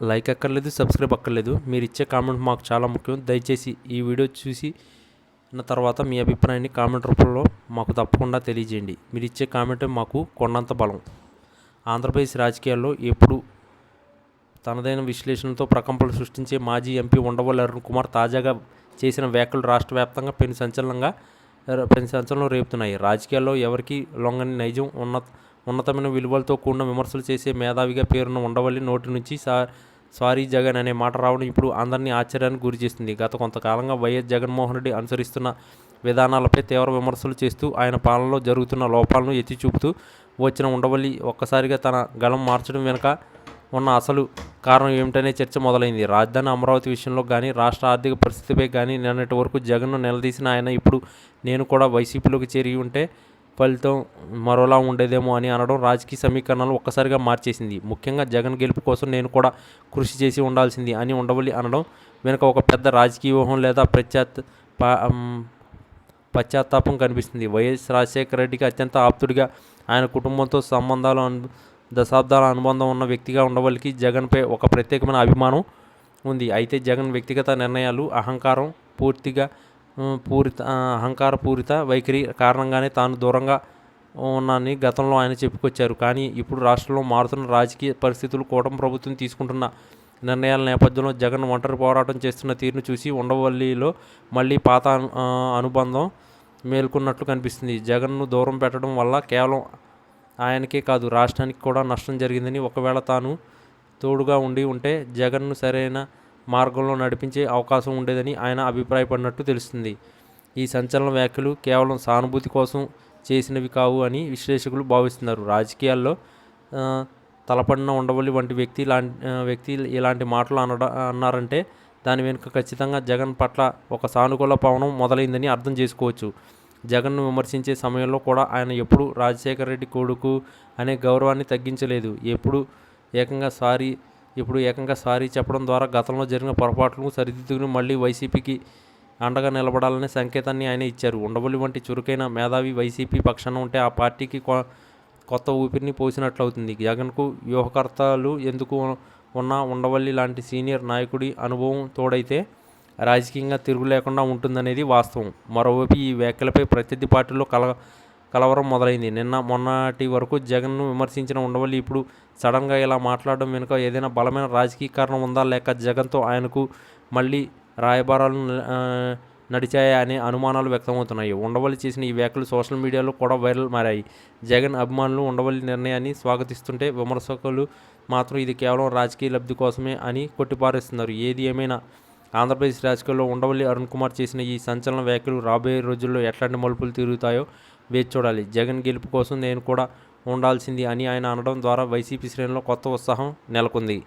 Like అక్కర్లేదు, subscribe అక్కర్లేదు. మీరు ఇచ్చే కామెంట్ మాకు చాలా ముఖ్యం. దయచేసి ఈ వీడియో చూసి తర్వాత మీ అభిప్రాయాన్ని కామెంట్ రూపంలో మాకు తప్పకుండా తెలియజేయండి. మీరు ఇచ్చే కామెంటే మాకు కొండంత బలం. ఆంధ్రప్రదేశ్ రాజకీయాల్లో ఎప్పుడు తనదైన విశ్లేషణతో ప్రకంపనలు సృష్టించే మాజీ ఎంపీ ఉండవల్లి అరుణ్ కుమార్ తాజాగా చేసిన వ్యాఖ్యలు రాష్ట్ర వ్యాప్తంగా పెను సంచలనం రేపుతున్నాయి. రాజకీయాల్లో ఎవరికి లొంగని నైజం, ఉన్నతమైన విలువలతో కూడిన విమర్శలు చేసే మేధావిగా పేరున్న ఉండవల్లి నోటి నుంచి సారీ జగన్ అనే మాట రావడం ఇప్పుడు అందరినీ ఆశ్చర్యానికి గురిచేస్తుంది. గత కొంతకాలంగా వైఎస్ జగన్మోహన్ రెడ్డి అనుసరిస్తున్న విధానాలపై తీవ్ర విమర్శలు చేస్తూ ఆయన పాలనలో జరుగుతున్న లోపాలను ఎత్తి చూపుతూ వచ్చిన ఉండవల్లి ఒక్కసారిగా తన గళం మార్చడం వెనుక ఉన్న అసలు కారణం ఏమిటనే చర్చ మొదలైంది. రాజధాని అమరావతి విషయంలో కానీ, రాష్ట్ర ఆర్థిక పరిస్థితిపై కానీ నిన్నటి వరకు జగన్ను నిలదీసిన ఆయన ఇప్పుడు నేను కూడా వైసీపీలోకి చేరి ఉంటే ఫలితం మరోలా ఉండేదేమో అని అనడం రాజకీయ సమీకరణలు ఒక్కసారిగా మార్చేసింది. ముఖ్యంగా జగన్ గెలుపు కోసం నేను కూడా కృషి చేసి ఉండాల్సింది అని ఉండవల్లి అనడం వెనుక ఒక పెద్ద రాజకీయ వ్యూహం లేదా పశ్చాత్తాపం కనిపిస్తుంది. వైఎస్ రాజశేఖర రెడ్డికి అత్యంత ఆప్తుడిగా, ఆయన కుటుంబంతో దశాబ్దాల అనుబంధం ఉన్న వ్యక్తిగా ఉండవల్లికి జగన్పై ఒక ప్రత్యేకమైన అభిమానం ఉంది. అయితే జగన్ వ్యక్తిగత నిర్ణయాలు, అహంకారపూరిత వైఖరి కారణంగానే తాను దూరంగా ఉన్నానని గతంలో ఆయన చెప్పుకొచ్చారు. కానీ ఇప్పుడు రాష్ట్రంలో మారుతున్న రాజకీయ పరిస్థితులు, కూటమి ప్రభుత్వం తీసుకుంటున్న నిర్ణయాల నేపథ్యంలో జగన్ ఒంటరి పోరాటం చేస్తున్న తీరును చూసి ఉండవల్లిలో మళ్ళీ పాత అనుబంధం మేల్కొన్నట్లు కనిపిస్తుంది. జగన్ను దూరం పెట్టడం వల్ల కేవలం ఆయనకే కాదు, రాష్ట్రానికి కూడా నష్టం జరిగిందని, ఒకవేళ తాను తోడుగా ఉంటే జగన్ను సరైన మార్గంలో నడిపించే అవకాశం ఉండేదని ఆయన అభిప్రాయపడినట్టు తెలుస్తుంది. ఈ సంచలన వ్యాఖ్యలు కేవలం సానుభూతి కోసం చేసినవి కావు అని విశ్లేషకులు భావిస్తున్నారు. రాజకీయాల్లో తలపడిన ఉండవల్లి వంటి వ్యక్తి ఇలాంటి మాటలు అన్నారంటే దాని వెనుక ఖచ్చితంగా జగన్ పట్ల ఒక సానుకూల పవనం మొదలైందని అర్థం చేసుకోవచ్చు. జగన్ను విమర్శించే సమయంలో కూడా ఆయన ఎప్పుడు రాజశేఖర రెడ్డి కొడుకు అనే గౌరవాన్ని తగ్గించలేదు. ఇప్పుడు ఏకంగా సారీ చెప్పడం ద్వారా గతంలో జరిగిన పొరపాట్లను సరిదిద్దుకుని మళ్ళీ వైసీపీకి అండగా నిలబడాలనే సంకేతాన్ని ఆయన ఇచ్చారు. ఉండవల్లి వంటి చురుకైన మేధావి వైసీపీ పక్షాన ఉంటే ఆ పార్టీకి కొత్త ఊపిరిని పోసినట్లవుతుంది. జగన్కు వ్యూహకర్తలు ఎందుకు ఉన్నా ఉండవల్లి లాంటి సీనియర్ నాయకుడి అనుభవం తోడైతే రాజకీయంగా తిరుగు లేకుండా ఉంటుందనేది వాస్తవం. మరోవైపు ఈ వ్యాఖ్యలపై ప్రత్యర్థి పార్టీల్లో కలవరం మొదలైంది. మొన్నటి వరకు జగన్ను విమర్శించిన ఉండవల్లి ఇప్పుడు సడన్గా ఇలా మాట్లాడడం వెనుక ఏదైనా బలమైన రాజకీయ కారణం ఉందా, లేక జగన్తో ఆయనకు మళ్ళీ రాయబారాలు నడిచాయా అనే అనుమానాలు వ్యక్తమవుతున్నాయి. ఉండవల్లి చేసిన ఈ వ్యాఖ్యలు సోషల్ మీడియాలో కూడా వైరల్ మారాయి. జగన్ అభిమానులు ఉండవల్లి నిర్ణయాన్ని స్వాగతిస్తుంటే విమర్శకులు మాత్రం ఇది కేవలం రాజకీయ లబ్ధి కోసమే అని కొట్టిపారేస్తున్నారు. ఏది ఏమైనా ఆంధ్రప్రదేశ్ రాజకీయాల్లో ఉండవల్లి అరుణ్ కుమార్ చేసిన ఈ సంచలన వ్యాఖ్యలు రాబోయే రోజుల్లో ఎట్లాంటి మలుపులు తిరుగుతాయో వేచి చూడాలి. జగన్ గెలుపు కోసం నేను కూడా ఉండాల్సింది అని ఆయన అనడం ద్వారా వైసీపీ శ్రేణుల్లో కొత్త ఉత్సాహం నెలకొంది.